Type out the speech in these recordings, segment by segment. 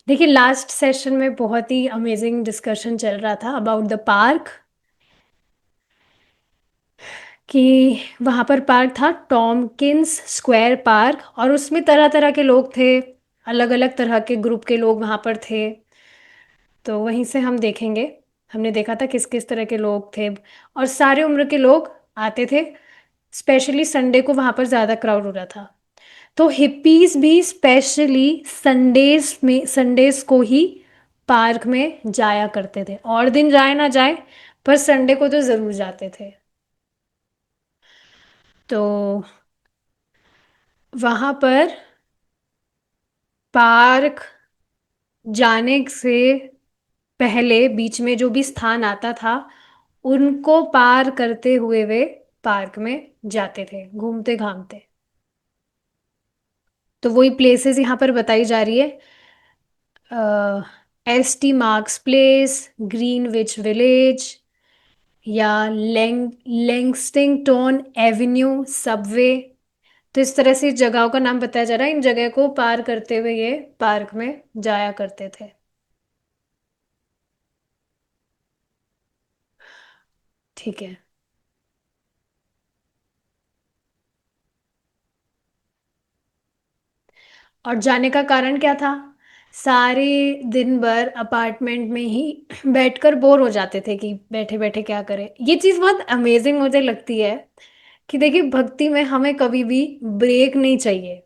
देखिए, last session में बहुत ही अमेजिंग डिस्कशन चल रहा था अबाउट द पार्क। कि वहाँ पर पार्क था टॉमकिंस स्क्वायर पार्क, और उसमें तरह तरह के लोग थे। अलग अलग तरह के ग्रुप के लोग वहाँ पर थे। तो वहीं से हम देखेंगे। हमने देखा था किस किस तरह के लोग थे, और सारे उम्र के लोग आते थे। स्पेशली संडे को वहाँ पर ज़्यादा क्राउड हो रहा था। तो हिप्पीज भी स्पेशली संडेज को ही पार्क में जाया करते थे। और दिन जाए ना जाए, पर संडे को तो ज़रूर जाते थे। तो वहाँ पर पार्क जाने से पहले बीच में जो भी स्थान आता था, उनको पार करते हुए वे पार्क में जाते थे, घूमते घामते। तो वही प्लेसेस यहाँ पर बताई जा रही है। S T marks place, Greenwich village, या लेंगस्टिंगटन एवेन्यू सबवे। तो इस तरह से इस जगहों का नाम बताया जा रहा है। इन जगह को पार करते हुए ये पार्क में जाया करते थे। ठीक है। और जाने का कारण क्या था? सारे दिन भर अपार्टमेंट में ही बैठकर बोर हो जाते थे कि बैठे बैठे क्या करें। ये चीज़ बहुत अमेजिंग मुझे लगती है कि देखिए, भक्ति में हमें कभी भी ब्रेक नहीं चाहिए।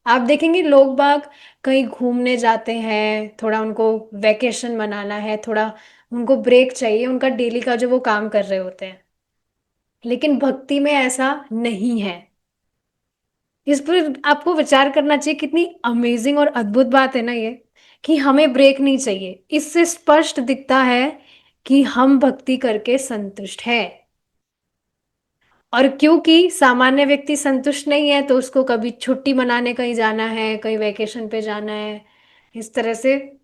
आप देखेंगे लोग बाग कहीं घूमने जाते हैं, थोड़ा उनको वैकेशन मनाना है, थोड़ा उनको ब्रेक चाहिए उनका डेली का जो वो काम कर रहे होते हैं। लेकिन भक्ति में ऐसा नहीं है। इस पर आपको विचार करना चाहिए। कितनी अमेजिंग और अद्भुत बात है ना ये, कि हमें ब्रेक नहीं चाहिए। इससे स्पष्ट दिखता है कि हम भक्ति करके संतुष्ट हैं। और क्योंकि सामान्य व्यक्ति संतुष्ट नहीं है, तो उसको कभी छुट्टी मनाने कहीं जाना है, कहीं वेकेशन पे जाना है, इस तरह से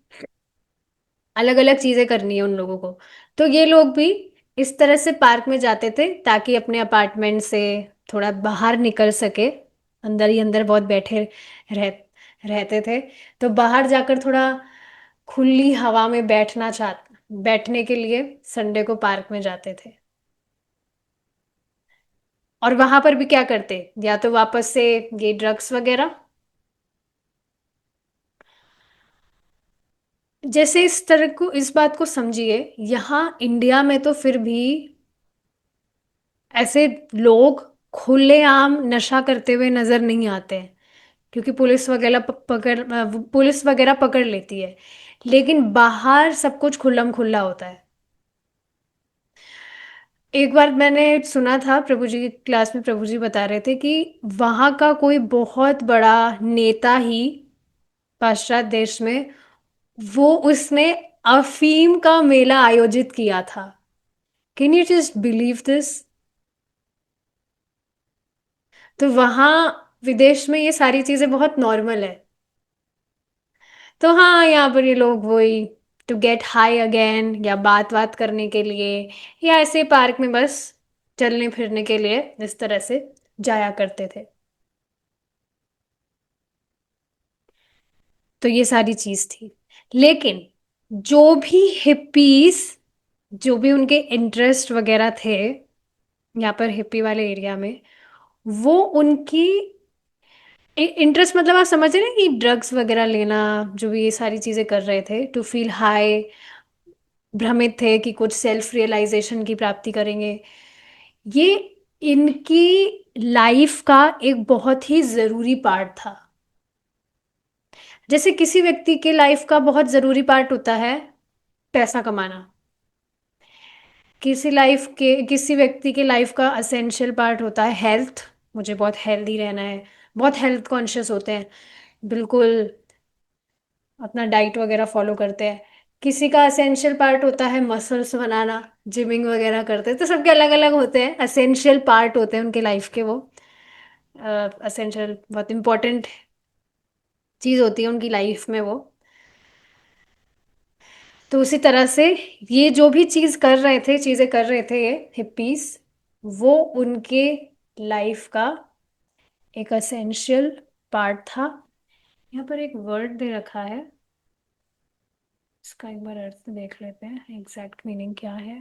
अलग अलग चीजें करनी है उन लोगों को। तो ये लोग भी इस तरह से पार्क में जाते थे ताकि अपने अपार्टमेंट से थोड़ा बाहर निकल सके। अंदर ही अंदर बहुत बैठे रह रहते थे। तो बाहर जाकर थोड़ा खुली हवा में बैठने के लिए संडे को पार्क में जाते थे। और वहां पर भी क्या करते, या तो वापस से ये ड्रग्स वगैरह। जैसे इस तरह को, इस बात को समझिए, यहाँ इंडिया में तो फिर भी ऐसे लोग खुलेआम नशा करते हुए नजर नहीं आते हैं, क्योंकि पुलिस वगैरह पकड़ लेती है। लेकिन बाहर सब कुछ खुल्लम खुल्ला होता है। एक बार मैंने सुना था, प्रभु जी की क्लास में प्रभु जी बता रहे थे कि वहां का कोई बहुत बड़ा नेता ही पाश्चात्य देश में, वो उसने अफीम का मेला आयोजित किया था। Can you just believe this? तो वहाँ विदेश में ये सारी चीजें बहुत नॉर्मल है। तो हाँ, यहाँ पर ये लोग वही टू गेट हाई अगेन, या बात बात करने के लिए, या ऐसे पार्क में बस चलने फिरने के लिए इस तरह से जाया करते थे। तो ये सारी चीज थी। लेकिन जो भी हिप्पीज, जो भी उनके इंटरेस्ट वगैरह थे यहाँ पर हिप्पी वाले एरिया में, वो उनकी इंटरेस्ट मतलब आप समझ रहे हैं कि ड्रग्स वगैरह लेना, जो भी ये सारी चीजें कर रहे थे टू फील हाई, भ्रमित थे कि कुछ सेल्फ रियलाइजेशन की प्राप्ति करेंगे। ये इनकी लाइफ का एक बहुत ही जरूरी पार्ट था। जैसे किसी व्यक्ति के लाइफ का बहुत जरूरी पार्ट होता है पैसा कमाना, किसी व्यक्ति के लाइफ का असेंशियल पार्ट होता है हेल्थ। मुझे बहुत हेल्दी रहना है, बहुत हेल्थ कॉन्शियस होते हैं, बिल्कुल अपना डाइट वगैरह फॉलो करते हैं। किसी का असेंशियल पार्ट होता है मसल्स बनाना, जिमिंग वगैरह करते हैं। तो सबके अलग अलग होते हैं, असेंशियल पार्ट होते हैं उनके लाइफ के वो। असेंशियल बहुत इंपॉर्टेंट चीज होती है उनकी लाइफ में वो। तो उसी तरह से ये जो भी चीजें कर रहे थे ये हिप्पीज, वो उनके लाइफ का एक असेंशियल पार्ट था। यहाँ पर एक वर्ड दे रखा है, इसका एक बार अर्थ देख लेते हैं, एग्जैक्ट मीनिंग क्या है।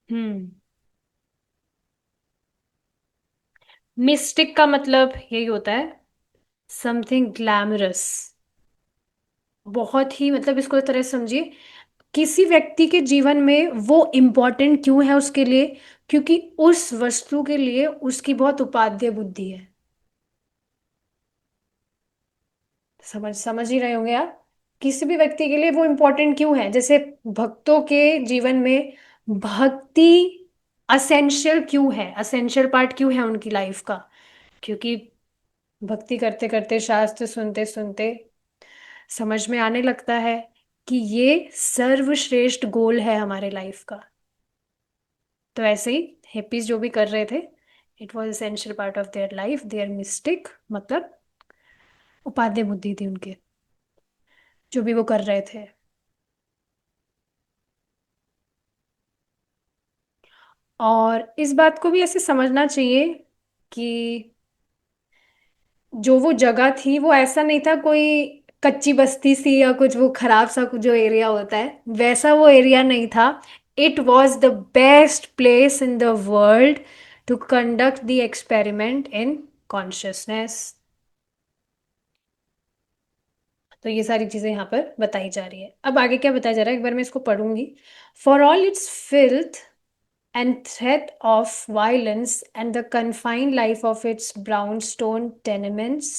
हम्म। मिस्टिक का मतलब यही होता है, समथिंग ग्लैमरस। बहुत ही मतलब इसको इस तरह से समझिए, किसी व्यक्ति के जीवन में वो इम्पोर्टेंट क्यों है उसके लिए, क्योंकि उस वस्तु के लिए उसकी बहुत उपादेय बुद्धि है। समझ समझ ही रहे होंगे आप। किसी भी व्यक्ति के लिए वो इम्पोर्टेंट क्यों है, जैसे भक्तों के जीवन में भक्ति असेंशियल क्यों है, असेंशियल पार्ट क्यों है उनकी लाइफ का, क्योंकि भक्ति करते करते शास्त्र सुनते सुनते समझ में आने लगता है कि ये सर्वश्रेष्ठ गोल है हमारे लाइफ का। तो ऐसे ही हिप्पीज जो भी कर रहे थे, it was essential part of their life, their mystic मतलब उपाध्याय बुद्धि थी उनके, जो भी वो कर रहे थे। और इस बात को भी ऐसे समझना चाहिए कि जो वो जगह थी वो ऐसा नहीं था कोई कच्ची बस्ती सी या कुछ वो खराब सा कुछ जो एरिया होता है वैसा वो एरिया नहीं था। It was the best place in the world to conduct the experiment in consciousness. तो ये सारी चीजें यहाँ पर बताई जा रही है। अब आगे क्या बताया जा रहा है, एक बार मैं इसको पढ़ूंगी। For all its filth and threat of violence and the confined life of its brownstone tenements,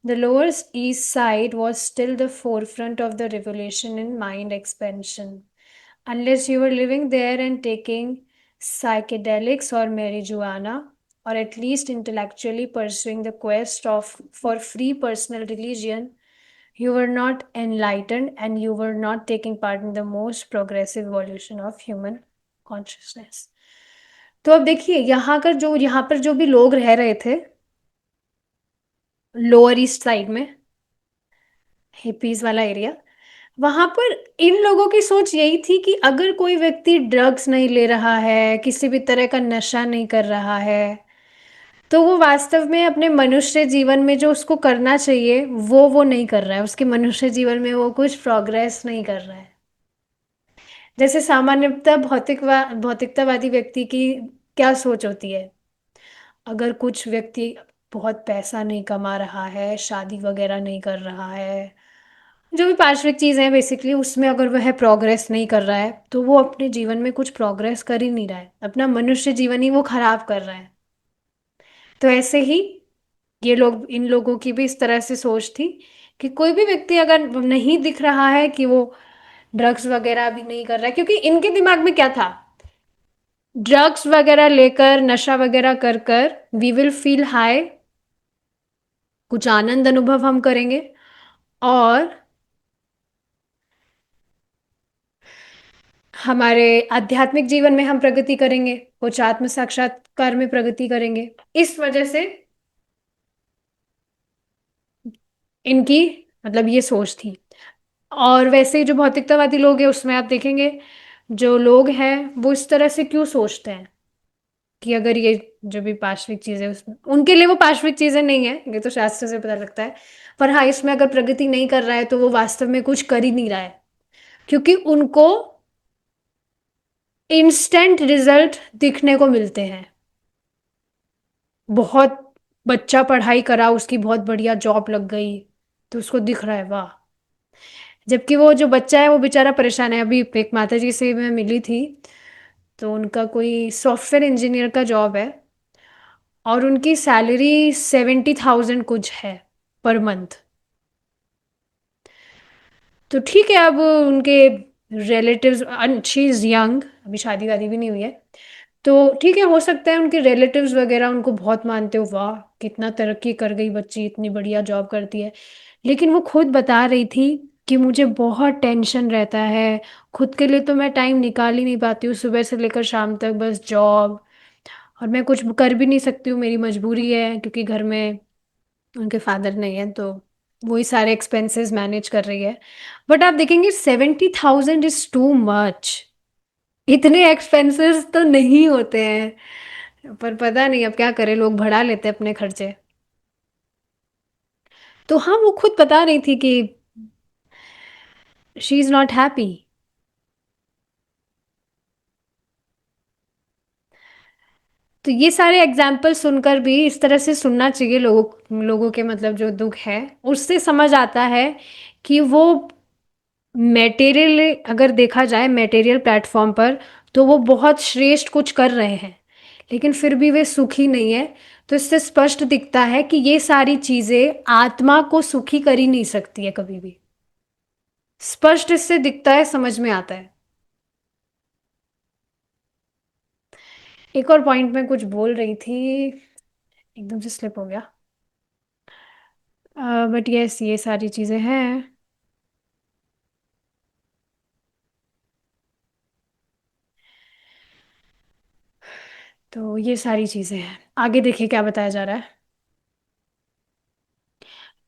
the Lower East Side was still the forefront of the revolution in mind expansion. Unless you were living there and taking psychedelics or marijuana, or at least intellectually pursuing the quest of for free personal religion, you were not enlightened and you were not taking part in the most progressive evolution of human consciousness. तो अब देखिए यहाँ पर जो भी लोग रह रहे थे लोअर ईस्ट साइड में, हिपीज वाला एरिया, वहां पर इन लोगों की सोच यही थी कि अगर कोई व्यक्ति ड्रग्स नहीं ले रहा है, किसी भी तरह का नशा नहीं कर रहा है, तो वो वास्तव में अपने मनुष्य जीवन में जो उसको करना चाहिए वो नहीं कर रहा है, उसके मनुष्य जीवन में वो कुछ प्रोग्रेस नहीं कर रहा है। जैसे सामान्यतः भौतिकतावादी व्यक्ति की क्या सोच होती है, अगर कुछ व्यक्ति बहुत पैसा नहीं कमा रहा है, शादी वगैरह नहीं कर रहा है, जो भी पार्श्विक चीज़ है बेसिकली उसमें अगर वह प्रोग्रेस नहीं कर रहा है तो वो अपने जीवन में कुछ प्रोग्रेस कर ही नहीं रहा है, अपना मनुष्य जीवन ही वो खराब कर रहा है। तो ऐसे ही ये लोग, इन लोगों की भी इस तरह से सोच थी कि कोई भी व्यक्ति अगर नहीं दिख रहा है कि वो ड्रग्स वगैरह भी नहीं कर रहा है, क्योंकि इनके दिमाग में क्या था, ड्रग्स वगैरह लेकर नशा वगैरह कर कर वी विल फील हाई, कुछ आनंद अनुभव हम करेंगे, और हमारे आध्यात्मिक जीवन में हम प्रगति करेंगे, कुछ आत्म साक्षात्कार में प्रगति करेंगे। इस वजह से इनकी मतलब ये सोच थी। और वैसे जो भौतिकतावादी लोग हैं उसमें आप देखेंगे जो लोग हैं वो इस तरह से क्यों सोचते हैं कि अगर ये जो भी पाश्विक चीजें उसमें उनके लिए वो पाश्विक चीजें नहीं है, ये तो शास्त्र से पता लगता है। पर हाँ, इसमें अगर प्रगति नहीं कर रहा है तो वो वास्तव में कुछ कर ही नहीं रहा है, क्योंकि उनको इंस्टेंट रिजल्ट दिखने को मिलते हैं। बहुत बच्चा पढ़ाई करा, उसकी बहुत बढ़िया जॉब लग गई तो उसको दिख रहा है वाह, जबकि वो जो बच्चा है वो बेचारा परेशान है। अभी एक माता जी से मैं मिली थी, तो उनका कोई सॉफ्टवेयर इंजीनियर का जॉब है और उनकी सैलरी 70,000 कुछ है पर मंथ। तो ठीक है, अब उनके रिलेटिव्स, शी इज यंग, अभी शादी वादी भी नहीं हुई है, तो ठीक है हो सकता है उनके रिलेटिव्स वगैरह उनको बहुत मानते हो, वाह कितना तरक्की कर गई बच्ची, इतनी बढ़िया जॉब करती है। लेकिन वो खुद बता रही थी कि मुझे बहुत टेंशन रहता है, खुद के लिए तो मैं टाइम निकाल ही नहीं पाती हूँ, सुबह से लेकर शाम तक बस जॉब, और मैं कुछ कर भी नहीं सकती हूँ, मेरी मजबूरी है क्योंकि घर में उनके फादर नहीं है, तो वही सारे एक्सपेंसेस मैनेज कर रही है। बट आप देखेंगे 70,000 इज टू मच, इतने एक्सपेंसेस तो नहीं होते हैं। पर पता नहीं अब क्या करे, लोग बढ़ा लेते अपने खर्चे। तो हाँ, वो खुद बता रही थी कि शी इज नॉट हैप्पी। तो ये सारे एग्जाम्पल सुनकर भी इस तरह से सुनना चाहिए लोगों लोगों के, मतलब जो दुख है उससे समझ आता है कि वो मेटेरियल, अगर देखा जाए मेटेरियल प्लेटफॉर्म पर, तो वो बहुत श्रेष्ठ कुछ कर रहे हैं, लेकिन फिर भी वे सुखी नहीं है। तो इससे स्पष्ट दिखता है कि ये सारी चीजें आत्मा को सुखी कर ही नहीं सकती है कभी भी। स्पष्ट इससे दिखता है, समझ में आता है। एक और पॉइंट में कुछ बोल रही थी, एकदम से स्लिप हो गया। बट यस, ये सारी चीजें हैं। तो ये सारी चीजें हैं, आगे देखिए क्या बताया जा रहा है।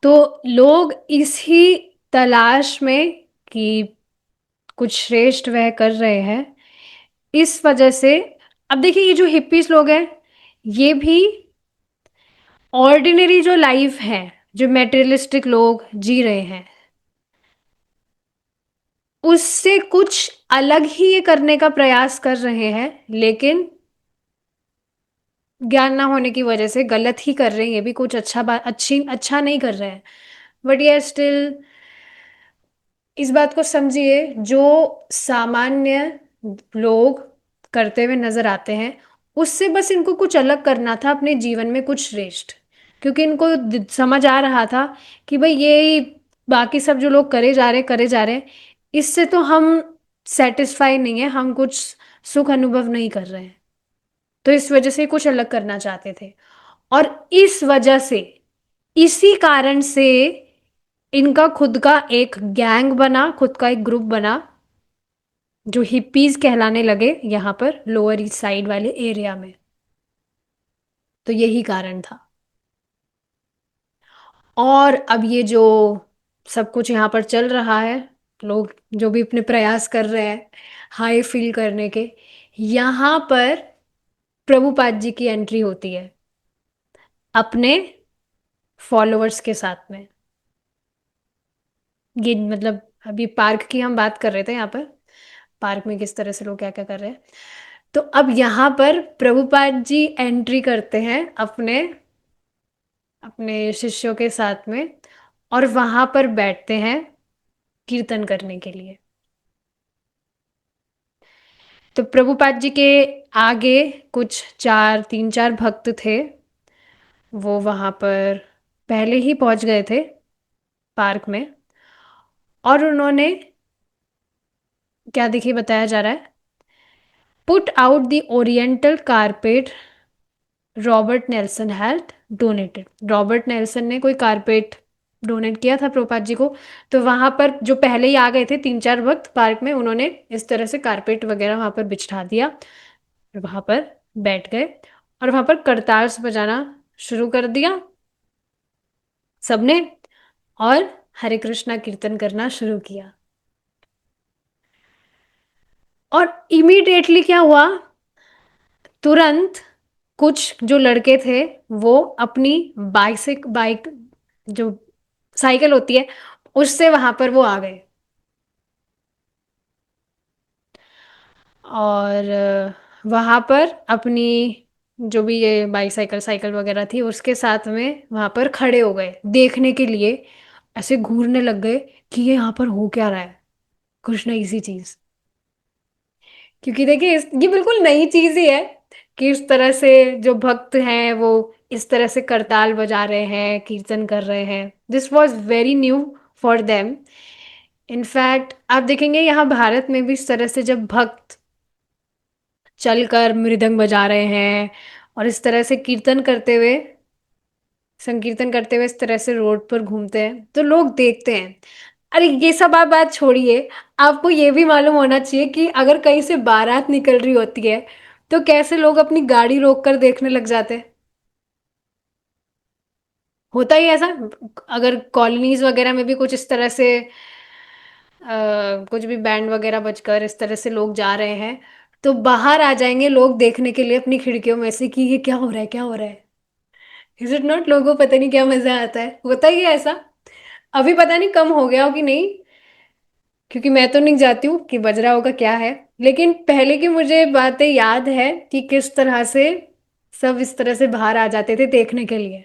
तो लोग इसी तलाश में कि कुछ श्रेष्ठ वह कर रहे हैं, इस वजह से। अब देखिए, ये जो हिप्पीज लोग हैं, ये भी ऑर्डिनरी जो लाइफ है, जो मेटेरियलिस्टिक लोग जी रहे हैं, उससे कुछ अलग ही ये करने का प्रयास कर रहे हैं, लेकिन ज्ञान ना होने की वजह से गलत ही कर रहे हैं। ये भी कुछ अच्छा बात, अच्छी अच्छा नहीं कर रहे हैं। बट ये स्टिल, इस बात को समझिए, जो सामान्य लोग करते हुए नजर आते हैं, उससे बस इनको कुछ अलग करना था अपने जीवन में, कुछ श्रेष्ठ। क्योंकि इनको समझ आ रहा था कि भाई ये बाकी सब जो लोग करे जा रहे हैं, इससे तो हम सेटिस्फाई नहीं है, हम कुछ सुख अनुभव नहीं कर रहे हैं। तो इस वजह से कुछ अलग करना चाहते थे। और इस वजह से, इसी कारण से इनका खुद का एक गैंग बना, खुद का एक ग्रुप बना, जो हिप्पीज कहलाने लगे यहाँ पर लोअर ईस्ट साइड वाले एरिया में। तो यही कारण था। और अब ये जो सब कुछ यहाँ पर चल रहा है, लोग जो भी अपने प्रयास कर रहे हैं हाई फील करने के, यहाँ पर प्रभुपाद जी की एंट्री होती है अपने फॉलोअर्स के साथ में। ये मतलब अभी पार्क की हम बात कर रहे थे, यहाँ पर पार्क में किस तरह से लोग क्या क्या कर रहे हैं। तो अब यहाँ पर प्रभुपाद जी एंट्री करते हैं अपने अपने शिष्यों के साथ में, और वहां पर बैठते हैं कीर्तन करने के लिए। तो प्रभुपाद जी के आगे कुछ तीन चार भक्त थे, वो वहां पर पहले ही पहुंच गए थे पार्क में। और उन्होंने क्या, देखिए बताया जा रहा है, put out the oriental carpet Robert Nelson had donated. Robert Nelson ने कोई कारपेट डोनेट किया था प्रभुपाद जी को। तो वहां पर जो पहले ही आ गए थे तीन चार भक्त पार्क में, उन्होंने इस तरह से कारपेट वगैरह वहां पर बिछा दिया, और वहां पर बैठ गए, और वहां पर करतार बजाना शुरू कर दिया सबने, और हरे कृष्णा कीर्तन करना शुरू किया। और इमीडिएटली क्या हुआ, तुरंत कुछ जो लड़के थे, वो अपनी बाइक, जो साइकिल होती है, उससे वहां पर वो आ गए। और वहां पर अपनी जो भी ये बाईसाइकिल साइकिल वगैरह थी उसके साथ में वहां पर खड़े हो गए देखने के लिए, ऐसे घूरने लग गए कि ये यहाँ पर हो क्या रहा है, कुछ नई सी चीज। क्योंकि देखिए, ये बिल्कुल नई चीज ही है कि इस तरह से जो भक्त हैं वो इस तरह से करताल बजा रहे हैं, कीर्तन कर रहे हैं। This was very new for them. In fact आप देखेंगे यहाँ भारत में भी इस तरह से जब भक्त चलकर मृदंग बजा रहे हैं और इस तरह से कीर्तन करते हुए, संकीर्तन करते हुए इस तरह से रोड पर घूमते हैं, तो लोग देखते हैं। अरे ये सब आप बात छोड़िए, आपको ये भी मालूम होना चाहिए कि अगर कहीं से बारात निकल रही होती है, तो कैसे लोग अपनी गाड़ी रोक कर देखने लग जाते हैं। होता ही है ऐसा। अगर कॉलोनीज वगैरह में भी कुछ इस तरह से कुछ भी बैंड वगैरह बजकर इस तरह से लोग जा रहे हैं, तो बाहर आ जाएंगे लोग देखने के लिए अपनी खिड़कियों में से कि ये क्या हो रहा है, क्या हो रहा है। Is it not? लोगों को पता नहीं क्या मजा आता है, होता ही है ऐसा। अभी पता नहीं कम हो गया हो कि नहीं, क्योंकि मैं तो नहीं जाती हूँ कि बज रहा होगा क्या है। लेकिन पहले की मुझे बातें याद है कि किस तरह से सब इस तरह से बाहर आ जाते थे देखने के लिए।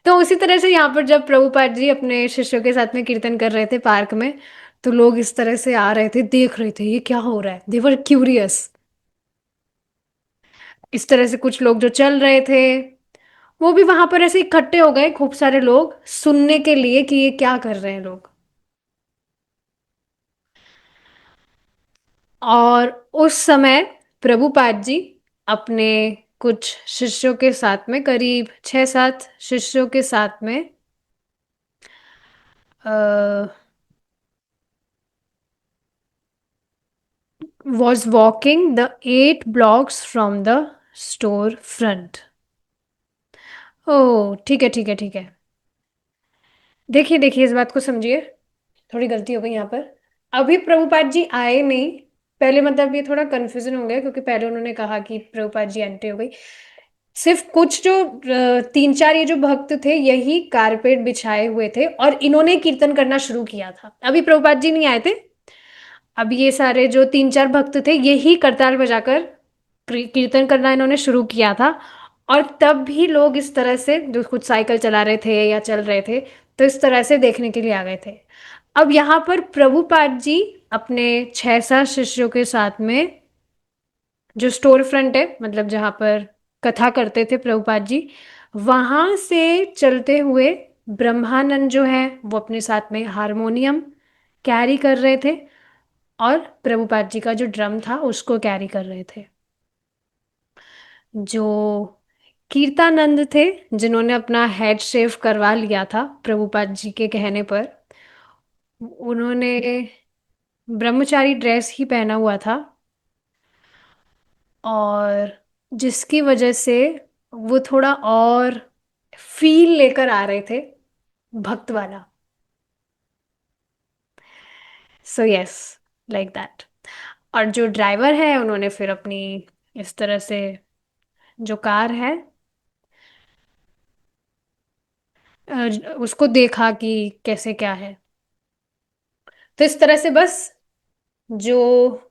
तो उसी तरह से यहाँ पर जब प्रभुपाद जी अपने शिष्यों के साथ में कीर्तन कर रहे थे पार्क में, तो लोग इस तरह से आ रहे थे, देख रहे थे ये क्या हो रहा है, देवर क्यूरियस। इस तरह से कुछ लोग जो चल रहे थे वो भी वहां पर ऐसे इकट्ठे हो गए, खूब सारे लोग सुनने के लिए कि ये क्या कर रहे हैं लोग। और उस समय प्रभुपाद जी अपने कुछ शिष्यों के साथ में, करीब 6-7 शिष्यों के साथ में, was walking the 8 blocks from the store front। ओह ठीक है, ठीक है, ठीक है। देखिए देखिए, इस बात को समझिए, थोड़ी गलती हो गई यहाँ पर। अभी प्रभुपाद जी आए नहीं। पहले मतलब ये थोड़ा कंफ्यूजन हो गया, क्योंकि पहले उन्होंने कहा कि प्रभुपाद जी एंट्री हो गई। सिर्फ कुछ जो 3-4 ये जो भक्त थे यही कारपेट बिछाए हुए थे और इन्होंने कीर्तन करना शुरू किया था, अभी प्रभुपाद जी नहीं आए थे। अब ये सारे जो 3-4 भक्त थे यही करताल बजाकर कीर्तन करना इन्होंने शुरू किया था। और तब भी लोग इस तरह से, जो कुछ साइकिल चला रहे थे या चल रहे थे, तो इस तरह से देखने के लिए आ गए थे। अब यहाँ पर प्रभुपाद जी अपने 6-7 शिष्यों के साथ में, जो स्टोर फ्रंट है मतलब जहाँ पर कथा करते थे प्रभुपाद जी, वहां से चलते हुए ब्रह्मानंद जो है वो अपने साथ में हारमोनियम कैरी कर रहे थे, और प्रभुपाद जी का जो ड्रम था उसको कैरी कर रहे थे। जो कीर्तानंद थे, जिन्होंने अपना हेड शेव करवा लिया था प्रभुपाद जी के कहने पर, उन्होंने ब्रह्मचारी ड्रेस ही पहना हुआ था, और जिसकी वजह से वो थोड़ा और फील लेकर आ रहे थे, भक्त वाला। So yes, like that. और जो ड्राइवर है उन्होंने फिर अपनी इस तरह से, जो कार है, उसको देखा कि कैसे क्या है। तो इस तरह से बस, जो,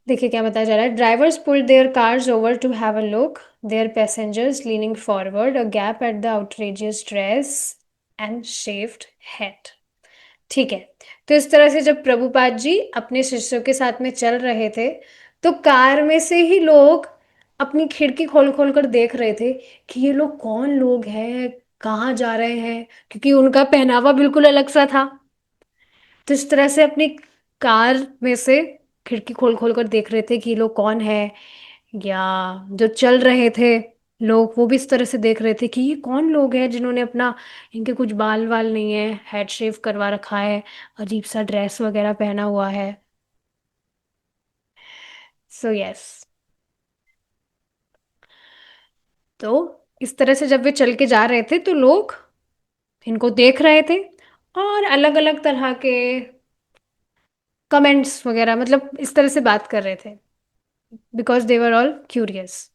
देखिए क्या बताया जा रहा है। Drivers pulled their cars over to have a look, their passengers leaning forward, a gape at the outrageous dress and shaved head. ठीक है। तो इस तरह से जब प्रभुपाद जी अपने शिष्यों के साथ में चल रहे थे, तो कार में से ही लोग अपनी खिड़की खोल खोल कर देख रहे थे कि ये लोग कौन लोग हैं, कहाँ जा रहे हैं, क्योंकि उनका पहनावा बिल्कुल अलग सा था। तो इस तरह से अपनी कार में से खिड़की खोल खोल कर देख रहे थे कि ये लोग कौन है, या जो चल रहे थे लोग वो भी इस तरह से देख रहे थे कि ये कौन लोग हैं जिन्होंने अपना, इनके कुछ बाल वाल नहीं है, हेड शेव करवा रखा है, अजीब सा ड्रेस वगैरह पहना हुआ है। So yes. तो इस तरह से जब वे चल के जा रहे थे तो लोग इनको देख रहे थे, और अलग अलग तरह के कमेंट्स वगैरह, मतलब इस तरह से बात कर रहे थे, because they were all curious.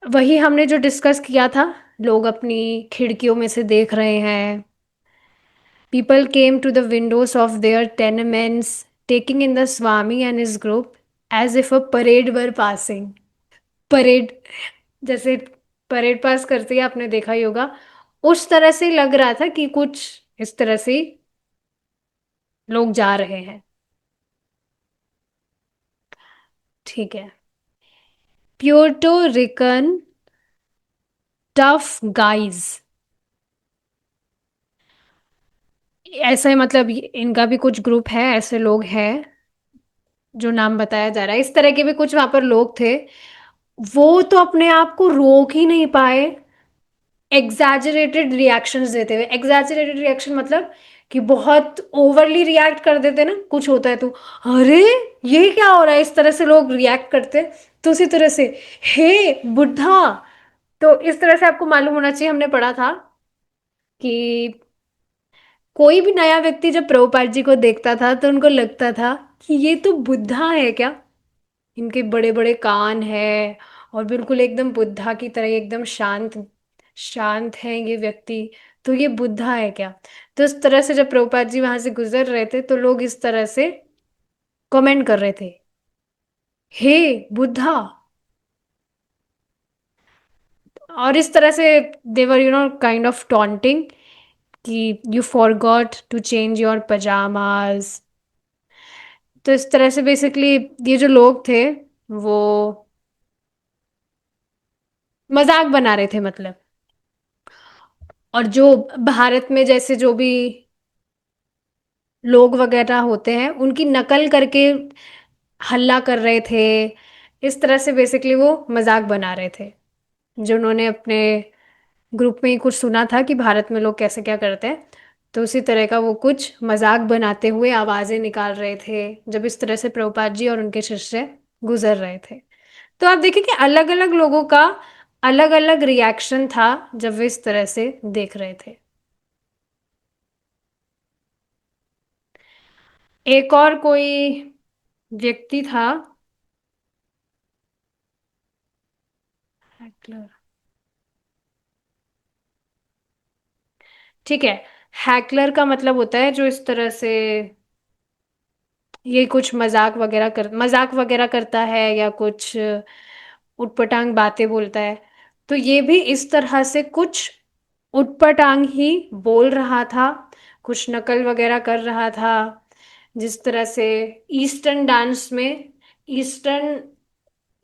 वही हमने जो डिस्कस किया था, लोग अपनी खिड़कियों में से देख रहे हैं। People came to the windows of their tenements, taking in the Swami and his group as if a parade were passing। Parade, जैसे परेड पास करती है, आपने देखा ही होगा, उस तरह से लग रहा था कि कुछ इस तरह से लोग जा रहे हैं। ठीक है। प्यूर्टो रिकन टफ गाइज, ऐसा ही मतलब इनका भी कुछ ग्रुप है, ऐसे लोग हैं जो नाम बताया जा रहा है, इस तरह के भी कुछ वहां पर लोग थे। वो तो अपने आप को रोक ही नहीं पाए, एग्जैजरेटेड रिएक्शंस देते हुए। एग्जैजरेटेड रिएक्शन मतलब कि बहुत ओवरली रिएक्ट कर देते ना, कुछ होता है तो, अरे ये क्या हो रहा है, इस तरह से लोग रिएक्ट करते। तो उसी तरह से, हे बुढ़ा। तो इस तरह से आपको मालूम होना चाहिए, हमने पढ़ा था कि कोई भी नया व्यक्ति जब प्रभुपाद जी को देखता था तो उनको लगता था कि ये तो बुद्धा है क्या। इनके बड़े बड़े कान हैं और बिल्कुल एकदम बुद्धा की तरह एकदम शांत शांत है ये व्यक्ति। तो ये बुद्धा है क्या। तो इस तरह से जब प्रभुपाद जी वहां से गुजर रहे थे तो लोग इस तरह से कमेंट कर रहे थे, हे बुद्धा। और इस तरह से देवर काइंड ऑफ टॉन्टिंग कि you forgot to change your pyjamas. तो इस तरह से बेसिकली ये जो लोग थे वो मजाक बना रहे थे मतलब। और जो भारत में जैसे जो भी लोग वगैरह होते हैं उनकी नकल करके हल्ला कर रहे थे। इस तरह से बेसिकली वो मजाक बना रहे थे। जिन्होंने अपने ग्रुप में ही कुछ सुना था कि भारत में लोग कैसे क्या करते हैं, तो उसी तरह का वो कुछ मजाक बनाते हुए आवाजें निकाल रहे थे जब इस तरह से प्रभुपाद जी और उनके शिष्य गुजर रहे थे। तो आप देखिए कि अलग अलग लोगों का अलग अलग रिएक्शन था जब वे इस तरह से देख रहे थे। एक और कोई व्यक्ति था। हैकलर। ठीक है। हैकलर का मतलब होता है जो इस तरह से ये कुछ मजाक वगैरह करता है या कुछ उटपटांग बातें बोलता है। तो ये भी इस तरह से कुछ उटपटांग ही बोल रहा था, कुछ नकल वगैरह कर रहा था। जिस तरह से ईस्टर्न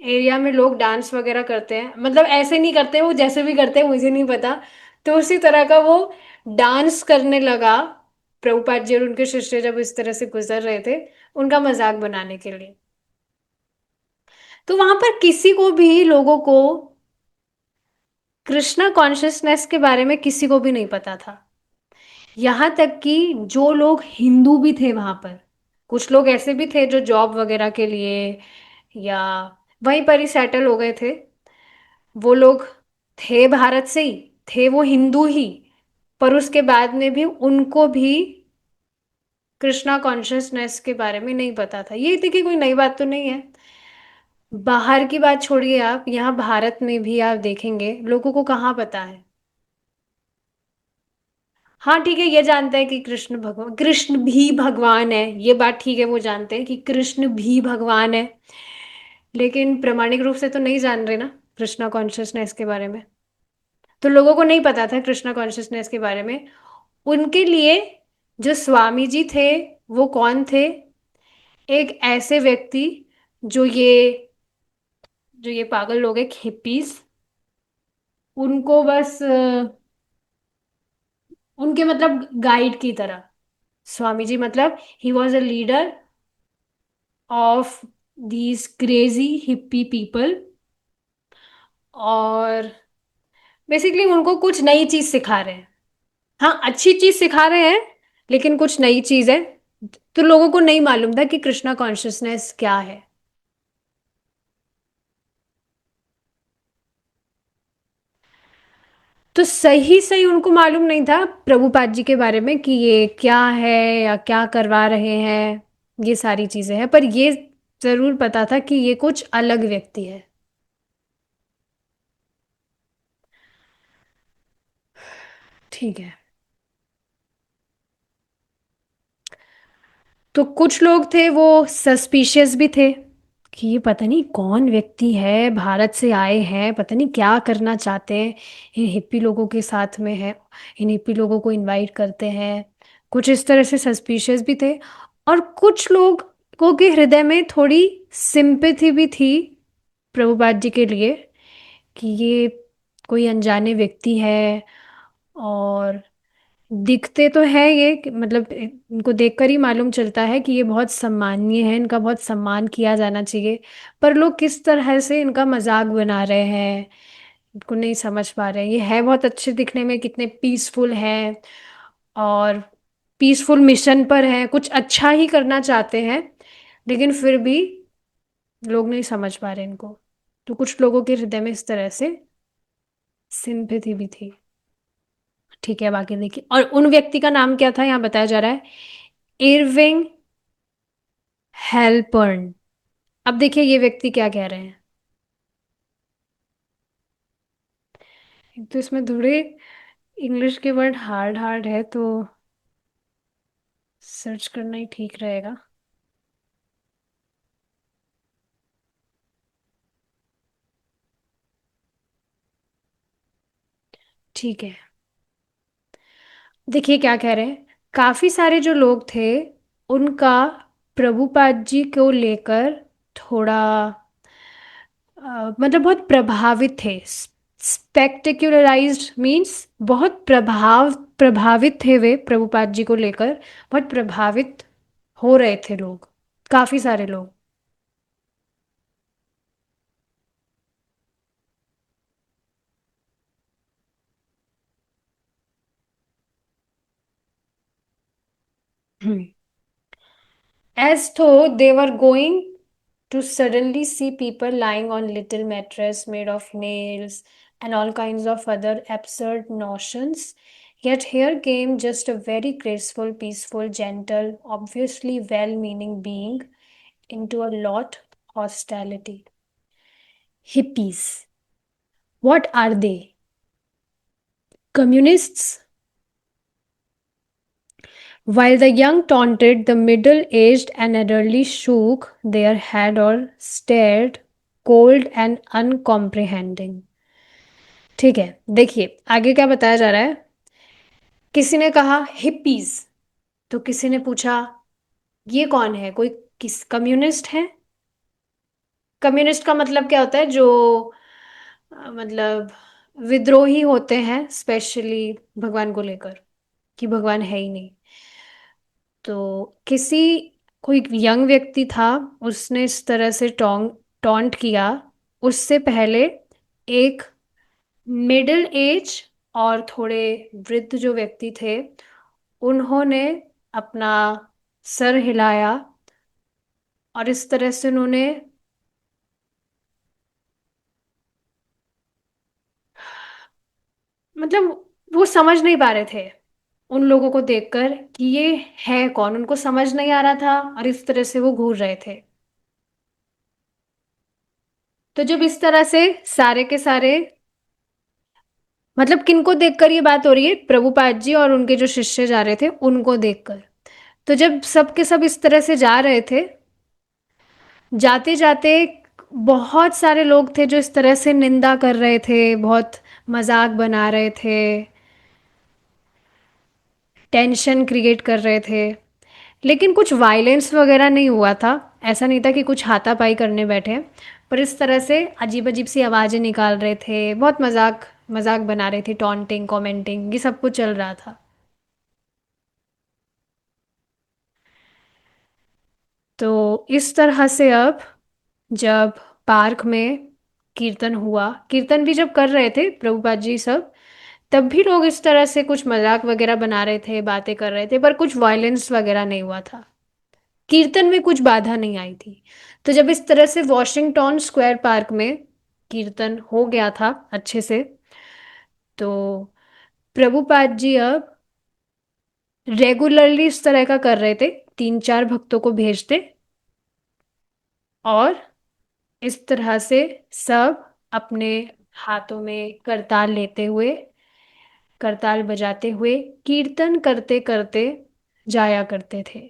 एरिया में लोग डांस वगैरह करते हैं, मतलब ऐसे नहीं करते, वो जैसे भी करते हैं मुझे नहीं पता। तो उसी तरह का वो डांस करने लगा प्रभुपाद जी और उनके शिष्य जब इस तरह से गुजर रहे थे उनका मजाक बनाने के लिए। तो वहां पर किसी को भी लोगों को कृष्णा कॉन्शियसनेस के बारे में किसी को भी नहीं पता था। यहाँ तक कि जो लोग हिंदू भी थे वहां पर, कुछ लोग ऐसे भी थे जो जॉब वगैरह के लिए या वहीं पर ही सेटल हो गए थे। वो लोग थे भारत से ही, थे वो हिंदू ही, पर उसके बाद में भी उनको भी कृष्णा कॉन्शियसनेस के बारे में नहीं पता था। ये देखिए कोई नई बात तो नहीं है। बाहर की बात छोड़िए, आप यहाँ भारत में भी आप देखेंगे लोगों को कहाँ पता है। हाँ ठीक है, ये जानते हैं कि कृष्ण भी भगवान है, ये बात ठीक है, वो जानते हैं कि कृष्ण भी भगवान है। लेकिन प्रामाणिक रूप से तो नहीं जान रहे ना कृष्णा कॉन्शियसनेस के बारे में। तो लोगों को नहीं पता था कृष्णा कॉन्शियसनेस के बारे में। उनके लिए जो स्वामी जी थे वो कौन थे, एक ऐसे व्यक्ति जो ये पागल लोग हैं हिप्पीज, उनको बस उनके मतलब गाइड की तरह। स्वामी जी मतलब he was a leader of these crazy hippie people. और बेसिकली उनको कुछ नई चीज सिखा रहे हैं। हाँ अच्छी चीज सिखा रहे हैं, लेकिन कुछ नई चीज है। तो लोगों को नहीं मालूम था कि कृष्णा कॉन्शियसनेस क्या है। तो सही सही उनको मालूम नहीं था प्रभुपाद जी के बारे में कि ये क्या है या क्या करवा रहे हैं। ये सारी चीजें हैं, पर ये जरूर पता था कि ये कुछ अलग व्यक्ति है। ठीक है। तो कुछ लोग थे वो सस्पिशियस भी थे कि ये पता नहीं कौन व्यक्ति है, भारत से आए हैं, पता नहीं क्या करना चाहते हैं, इन हिप्पी लोगों के साथ में है, इन हिप्पी लोगों को इनवाइट करते हैं। कुछ इस तरह से सस्पिशियस भी थे। और कुछ लोगों के हृदय में थोड़ी सिंपैथी भी थी प्रभुपाद जी के लिए कि ये कोई अनजाने व्यक्ति है। और दिखते तो है ये मतलब इनको देखकर ही मालूम चलता है कि ये बहुत सम्माननीय है, इनका बहुत सम्मान किया जाना चाहिए। पर लोग किस तरह से इनका मजाक बना रहे हैं, इनको नहीं समझ पा रहे हैं। ये है बहुत अच्छे दिखने में, कितने पीसफुल हैं और पीसफुल मिशन पर हैं, कुछ अच्छा ही करना चाहते हैं, लेकिन फिर भी लोग नहीं समझ पा रहे इनको। तो कुछ लोगों के हृदय में इस तरह से सिंपैथी भी थी। ठीक है, बाकी देखिए। और उन व्यक्ति का नाम क्या था, यहाँ बताया जा रहा है, इरविंग हेल्पर्न। अब देखिए ये व्यक्ति क्या कह रहे हैं। एक तो इसमें थोड़े इंग्लिश के वर्ड हार्ड हार्ड है, तो सर्च करना ही ठीक रहेगा। ठीक है, देखिए क्या कह रहे हैं। काफी सारे जो लोग थे उनका प्रभुपाद जी को लेकर थोड़ा मतलब बहुत प्रभावित थे। स्पेक्टेक्युलराइज्ड मीन्स बहुत प्रभावित थे वे प्रभुपाद जी को लेकर, बहुत प्रभावित हो रहे थे लोग, काफी सारे लोग। As though they were going to suddenly see people lying on little mattress made of nails and all kinds of other absurd notions. Yet here came just a very graceful, peaceful, gentle, obviously well meaning being into a lot hostility. Hippies. What are they? Communists? While the young taunted, the middle aged and elderly shook their head or stared, cold and uncomprehending. ठीक है, देखिए आगे क्या बताया जा रहा है। किसी ने कहा हिप्पीज, तो किसी ने पूछा ये कौन है, कोई किस कम्युनिस्ट है। कम्युनिस्ट का मतलब क्या होता है, जो मतलब विद्रोही होते हैं, स्पेशली भगवान को लेकर, कि भगवान है ही नहीं। तो किसी कोई यंग व्यक्ति था, उसने इस तरह से टॉन्ट किया। उससे पहले एक मिडिल एज और थोड़े वृद्ध जो व्यक्ति थे, उन्होंने अपना सर हिलाया और इस तरह से उन्होंने मतलब वो समझ नहीं पा रहे थे उन लोगों को देखकर कि ये है कौन, उनको समझ नहीं आ रहा था और इस तरह से वो घूर रहे थे। तो जब इस तरह से सारे के सारे, मतलब किनको देखकर ये बात हो रही है, प्रभुपाद जी और उनके जो शिष्य जा रहे थे उनको देखकर। तो जब सब के सब इस तरह से जा रहे थे, जाते जाते बहुत सारे लोग थे जो इस तरह से निंदा कर रहे थे, बहुत मजाक बना रहे थे, टेंशन क्रिएट कर रहे थे। लेकिन कुछ वायलेंस वगैरह नहीं हुआ था। ऐसा नहीं था कि कुछ हाथापाई करने बैठे हैं, पर इस तरह से अजीब अजीब सी आवाज़ें निकाल रहे थे, बहुत मजाक मजाक बना रहे थे, टॉन्टिंग कमेंटिंग ये सब कुछ चल रहा था। तो इस तरह से अब जब पार्क में कीर्तन हुआ, कीर्तन भी जब कर रहे थे प्रभुपाद जी सब, तब भी लोग इस तरह से कुछ मजाक वगैरह बना रहे थे, बातें कर रहे थे, पर कुछ वायलेंस वगैरह नहीं हुआ था। कीर्तन में कुछ बाधा नहीं आई थी। तो जब इस तरह से वॉशिंगटन स्क्वायर पार्क में कीर्तन हो गया था अच्छे से, तो प्रभुपाद जी अब रेगुलरली इस तरह का कर रहे थे, 3-4 भक्तों को भेजते और इस तरह से सब अपने हाथों में करताल लेते हुए, करताल बजाते हुए, कीर्तन करते करते जाया करते थे।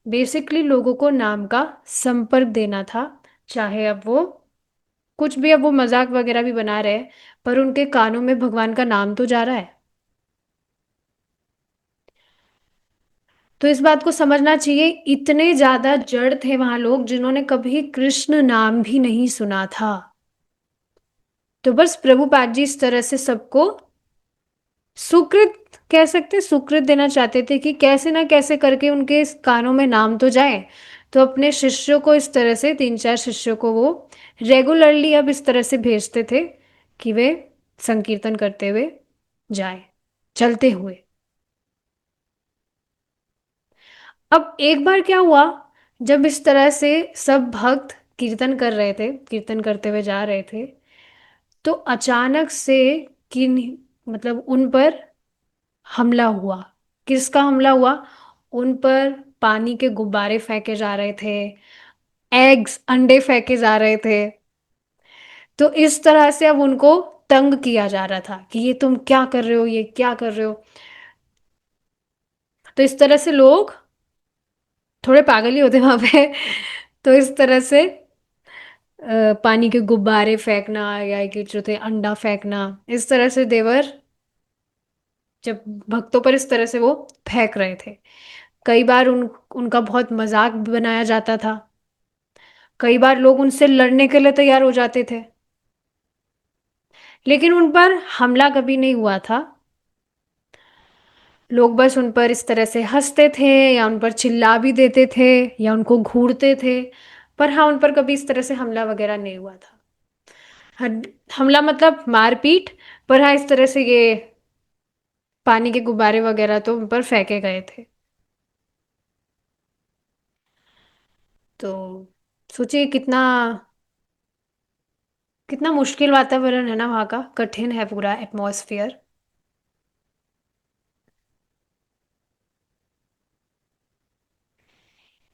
बेसिकली लोगों को नाम का संपर्क देना था। चाहे अब वो कुछ भी, अब वो मजाक वगैरह भी बना रहे हैं, पर उनके कानों में भगवान का नाम तो जा रहा है। तो इस बात को समझना चाहिए, इतने ज्यादा जड़ थे वहां लोग जिन्होंने कभी कृष्ण नाम भी नहीं सुना था। तो बस प्रभुपाद जी इस तरह से सबको सुकृत, कह सकते हैं, सुकृत देना चाहते थे कि कैसे ना कैसे करके उनके इस कानों में नाम तो जाए। तो अपने शिष्यों को इस तरह से, 3-4 शिष्यों को वो रेगुलरली अब इस तरह से भेजते थे कि वे संकीर्तन करते हुए जाए, चलते हुए। अब एक बार क्या हुआ, जब इस तरह से सब भक्त कीर्तन कर रहे थे, कीर्तन करते हुए जा रहे थे, तो अचानक से किन मतलब उन पर हमला हुआ। किसका हमला हुआ? उन पर पानी के गुब्बारे फेंके जा रहे थे, एग्स अंडे फेंके जा रहे थे। तो इस तरह से अब उनको तंग किया जा रहा था कि ये तुम क्या कर रहे हो, ये क्या कर रहे हो। तो इस तरह से लोग थोड़े पागल ही होते वहां पे। तो इस तरह से पानी के गुब्बारे फेंकना या कि जो थे अंडा फेंकना, इस तरह से देवर जब भक्तों पर इस तरह से वो फेंक रहे थे। कई बार उनका बहुत मजाक बनाया जाता था। कई बार लोग उनसे लड़ने के लिए तैयार हो जाते थे, लेकिन उन पर हमला कभी नहीं हुआ था। लोग बस उन पर इस तरह से हंसते थे या उन पर चिल्ला भी देते थे या उनको घूरते थे। पर हाँ, उन पर कभी इस तरह से हमला वगैरह नहीं हुआ था। हमला मतलब मारपीट। पर हाँ, इस तरह से ये पानी के गुब्बारे वगैरह तो उन पर फेंके गए थे। तो सोचिए कितना कितना मुश्किल वातावरण है ना वहाँ का, कठिन है पूरा एटमॉस्फेयर।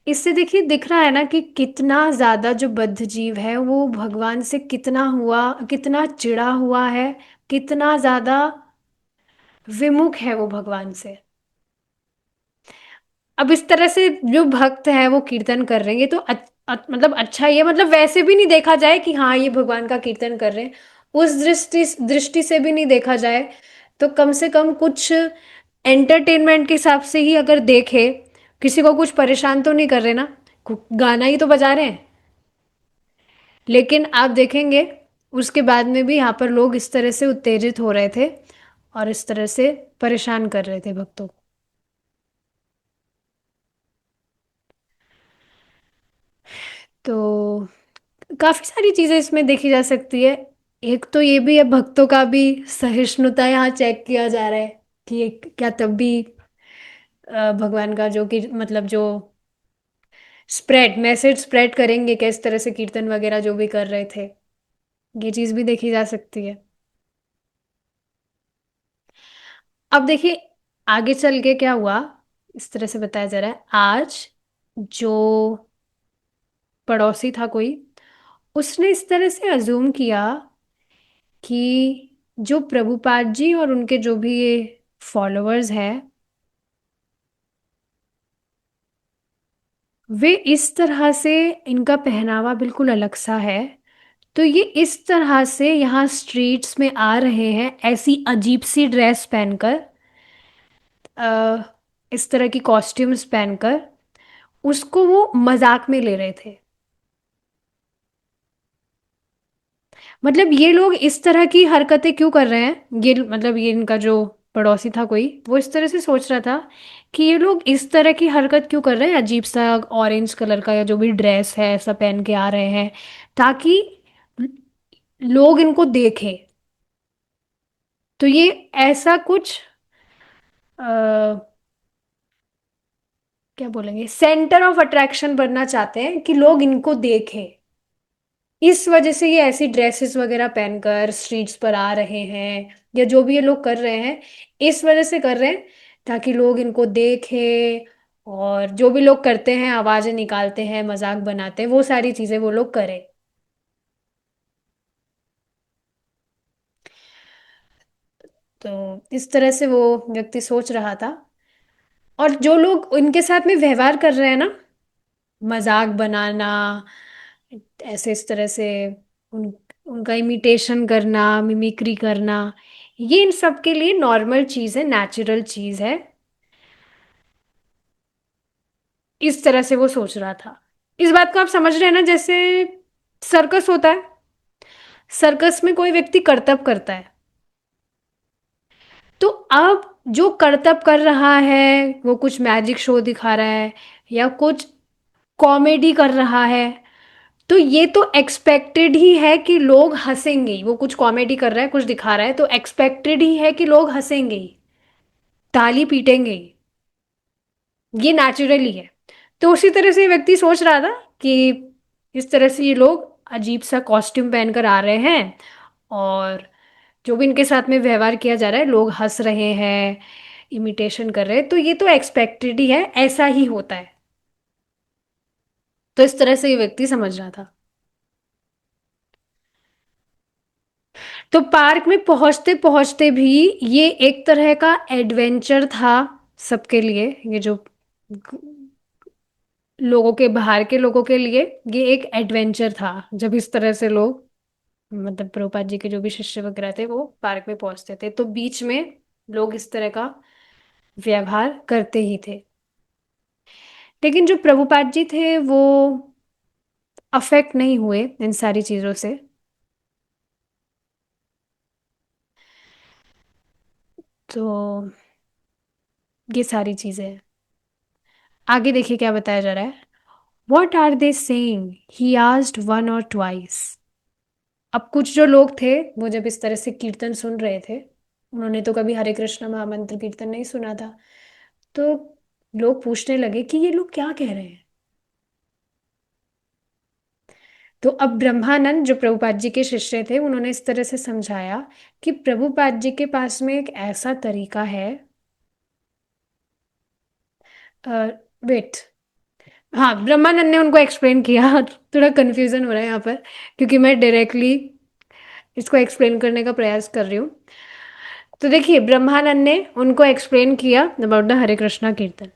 इससे देखिए दिख रहा है ना कि कितना ज्यादा जो बद्ध जीव है वो भगवान से कितना चिढ़ा हुआ है, कितना ज्यादा विमुख है वो भगवान से। अब इस तरह से जो भक्त है वो कीर्तन कर रहे हैं, ये तो मतलब अच्छा ही है। मतलब वैसे भी नहीं देखा जाए कि हाँ ये भगवान का कीर्तन कर रहे हैं, उस दृष्टि दृष्टि से भी नहीं देखा जाए, तो कम से कम कुछ एंटरटेनमेंट के हिसाब से ही अगर देखे, किसी को कुछ परेशान तो नहीं कर रहे ना, गाना ही तो बजा रहे हैं। लेकिन आप देखेंगे उसके बाद में भी यहाँ पर लोग इस तरह से उत्तेजित हो रहे थे और इस तरह से परेशान कर रहे थे भक्तों को। तो काफी सारी चीजें इसमें देखी जा सकती है। एक तो ये भी है, भक्तों का भी सहिष्णुता यहाँ चेक किया जा रहा है कि ये क्या तब भी भगवान का जो कि मतलब जो स्प्रेड मैसेज स्प्रेड करेंगे क्या, इस तरह से कीर्तन वगैरह जो भी कर रहे थे। ये चीज भी देखी जा सकती है। अब देखिए आगे चल के क्या हुआ। इस तरह से बताया जा रहा है आज जो पड़ोसी था कोई, उसने इस तरह से अज्यूम किया कि जो प्रभुपाद जी और उनके जो भी ये फॉलोअर्स हैं, वे इस तरह से, इनका पहनावा बिल्कुल अलग सा है। तो ये इस तरह से यहाँ स्ट्रीट्स में आ रहे हैं ऐसी अजीब सी ड्रेस पहनकर, अ, इस तरह की कॉस्ट्यूम्स पहनकर, उसको वो मजाक में ले रहे थे। मतलब ये लोग इस तरह की हरकतें क्यों कर रहे हैं, ये मतलब ये इनका जो पड़ोसी था कोई, वो इस तरह से सोच रहा था कि ये लोग इस तरह की हरकत क्यों कर रहे हैं, अजीब सा ऑरेंज कलर का या जो भी ड्रेस है ऐसा पहन के आ रहे हैं, ताकि लोग इनको देखें। तो ये ऐसा कुछ क्या बोलेंगे, सेंटर ऑफ अट्रैक्शन बनना चाहते हैं कि लोग इनको देखें। इस वजह से ये ऐसी ड्रेसेस वगैरह पहनकर स्ट्रीट्स पर आ रहे हैं या जो भी ये लोग कर रहे हैं, इस वजह से कर रहे हैं ताकि लोग इनको देखें। और जो भी लोग करते हैं, आवाजें निकालते हैं, मजाक बनाते हैं, वो सारी चीजें वो लोग करें। तो इस तरह से वो व्यक्ति सोच रहा था। और जो लोग उनके साथ में व्यवहार कर रहे हैं ना, मजाक बनाना, ऐसे इस तरह से उन उनका इमिटेशन करना, मिमिक्री करना, ये इन सब के लिए नॉर्मल चीज है, नेचुरल चीज है। इस तरह से वो सोच रहा था। इस बात को आप समझ रहे हैं ना, जैसे सर्कस होता है, सर्कस में कोई व्यक्ति करतब करता है, तो अब जो करतब कर रहा है, वो कुछ मैजिक शो दिखा रहा है या कुछ कॉमेडी कर रहा है, तो ये तो एक्सपेक्टेड ही है कि लोग हंसेंगे ही। वो कुछ कॉमेडी कर रहा है, कुछ दिखा रहा है, तो एक्सपेक्टेड ही है कि लोग हंसेंगे ही, ताली पीटेंगे ही। ये नेचुरली है। तो उसी तरह से ये व्यक्ति सोच रहा था कि इस तरह से ये लोग अजीब सा कॉस्ट्यूम पहनकर आ रहे हैं और जो भी इनके साथ में व्यवहार किया जा रहा है, लोग हंस रहे हैं, इमिटेशन कर रहे हैं, तो ये तो एक्सपेक्टेड ही है, ऐसा ही होता है। तो इस तरह से ये व्यक्ति समझ रहा था। तो पार्क में पहुंचते पहुंचते भी ये एक तरह का एडवेंचर था सबके लिए। ये जो लोगों के, बाहर के लोगों के लिए ये एक एडवेंचर था, जब इस तरह से लोग, मतलब प्रभुपाद जी के जो भी शिष्य वगैरह थे वो पार्क में पहुंचते थे, तो बीच में लोग इस तरह का व्यवहार करते ही थे। लेकिन जो प्रभुपाद जी थे वो अफेक्ट नहीं हुए इन सारी चीजों से। तो ये सारी चीजें हैं। आगे देखिए क्या बताया जा रहा है। What are they saying, he asked one or twice. अब कुछ जो लोग थे वो जब इस तरह से कीर्तन सुन रहे थे, उन्होंने तो कभी हरे कृष्ण महामंत्र कीर्तन नहीं सुना था, तो लोग पूछने लगे कि ये लोग क्या कह रहे हैं। तो अब ब्रह्मानंद जो प्रभुपाद जी के शिष्य थे, उन्होंने इस तरह से समझाया कि प्रभुपाद जी के पास में एक ऐसा तरीका है। वेट, हाँ, ब्रह्मानंद ने उनको एक्सप्लेन किया। थोड़ा कंफ्यूजन हो रहा है यहाँ पर, क्योंकि मैं डायरेक्टली इसको एक्सप्लेन करने का प्रयास कर रही हूँ। तो देखिए, ब्रह्मानंद ने उनको एक्सप्लेन किया अबाउट द हरे कृष्णा कीर्तन।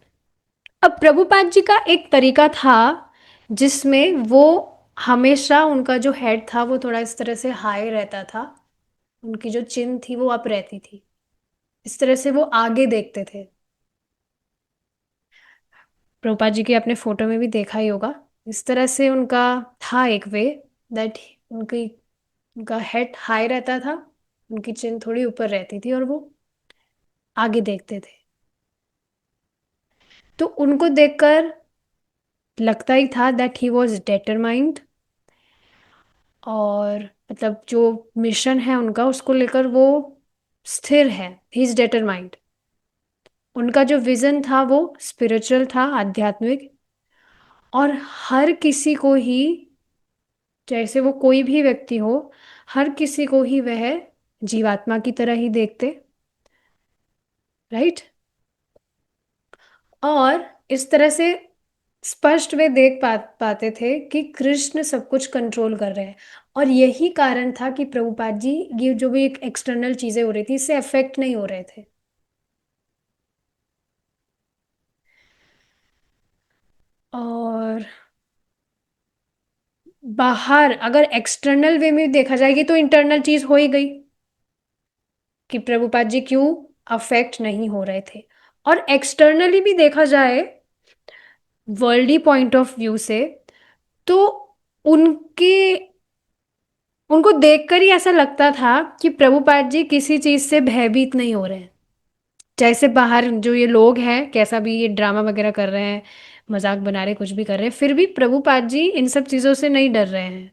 अब प्रभुपाद जी का एक तरीका था जिसमें वो हमेशा, उनका जो हेड था वो थोड़ा इस तरह से हाई रहता था, उनकी जो चिन थी वो अप रहती थी, इस तरह से वो आगे देखते थे। प्रभुपाद जी के अपने फोटो में भी देखा ही होगा, इस तरह से उनका था एक वे, दैट उनकी, उनका हेड हाई रहता था, उनकी चिन थोड़ी ऊपर रहती थी और वो आगे देखते थे। तो उनको देखकर लगता ही था दैट ही वॉज डिटरमाइंड, और मतलब जो मिशन है उनका उसको लेकर वो स्थिर है, ही इज डिटरमाइंड। उनका जो विजन था वो स्पिरिचुअल था, आध्यात्मिक, और हर किसी को ही, जैसे वो कोई भी व्यक्ति हो, हर किसी को ही वह जीवात्मा की तरह ही देखते, राइट। और इस तरह से स्पष्ट वे देख पाते थे कि कृष्ण सब कुछ कंट्रोल कर रहे हैं। और यही कारण था कि प्रभुपाद जी, ये जो भी एक एक्सटर्नल चीजें हो रही थी इससे अफेक्ट नहीं हो रहे थे। और बाहर अगर एक्सटर्नल वे में देखा जाएगी तो इंटरनल चीज हो ही गई, कि प्रभुपाद जी क्यों अफेक्ट नहीं हो रहे थे। और एक्सटर्नली भी देखा जाए, वर्ल्डी पॉइंट ऑफ व्यू से, तो उनके, उनको देखकर ही ऐसा लगता था कि प्रभुपाद जी किसी चीज से भयभीत नहीं हो रहे हैं। जैसे बाहर जो ये लोग हैं, कैसा भी ये ड्रामा वगैरह कर रहे हैं, मजाक बना रहे, कुछ भी कर रहे हैं, फिर भी प्रभुपाद जी इन सब चीजों से नहीं डर रहे हैं।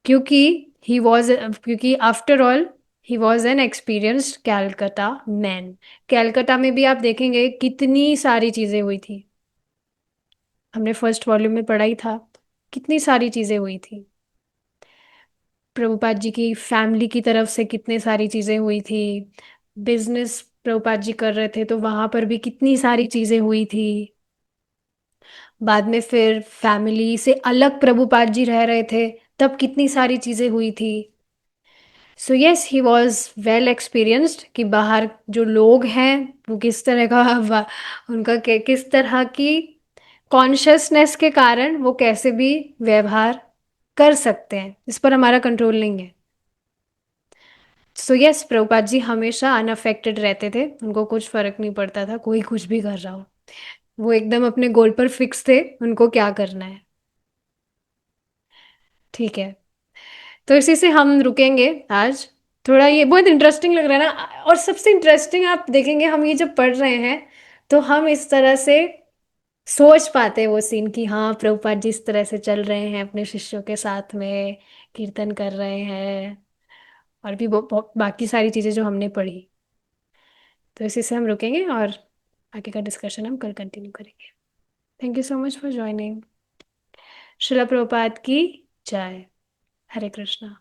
क्योंकि ही वॉज, क्योंकि after all he was an experienced Calcutta man. Calcutta में भी आप देखेंगे कितनी सारी चीजें हुई थी, हमने फर्स्ट वॉल्यूम में पढ़ा ही था, कितनी सारी चीजें हुई थी। प्रभुपाद जी की फैमिली की तरफ से कितनी सारी चीजें हुई थी, बिजनेस प्रभुपाद जी कर रहे थे तो वहां पर भी कितनी सारी चीजें हुई थी। बाद में फिर फैमिली से अलग प्रभुपाद जी रह रहे थे, तब कितनी सारी चीजें हुई थी। So yes, he was well experienced कि बाहर जो लोग हैं वो किस तरह का उनका किस तरह की कॉन्शियसनेस के कारण वो कैसे भी व्यवहार कर सकते हैं, इस पर हमारा कंट्रोल नहीं है। सो यस, प्रभुपाद जी हमेशा अनअफेक्टेड रहते थे, उनको कुछ फर्क नहीं पड़ता था कोई कुछ भी कर रहा हो, वो एकदम अपने गोल पर फिक्स थे, उनको क्या करना है। ठीक है, तो इसी से हम रुकेंगे आज। थोड़ा ये बहुत इंटरेस्टिंग लग रहा है ना, और सबसे इंटरेस्टिंग आप देखेंगे, हम ये जब पढ़ रहे हैं तो हम इस तरह से सोच पाते हैं वो सीन कि हाँ, प्रभुपाद जी इस तरह से चल रहे हैं अपने शिष्यों के साथ में, कीर्तन कर रहे हैं, और भी बाकी सारी चीजें जो हमने पढ़ी। तो इसी से हम रुकेंगे और आगे का डिस्कशन हम कल कंटिन्यू करेंगे। Thank you so much for joining. शिला प्रभुपाद की जय। हरे कृष्णा।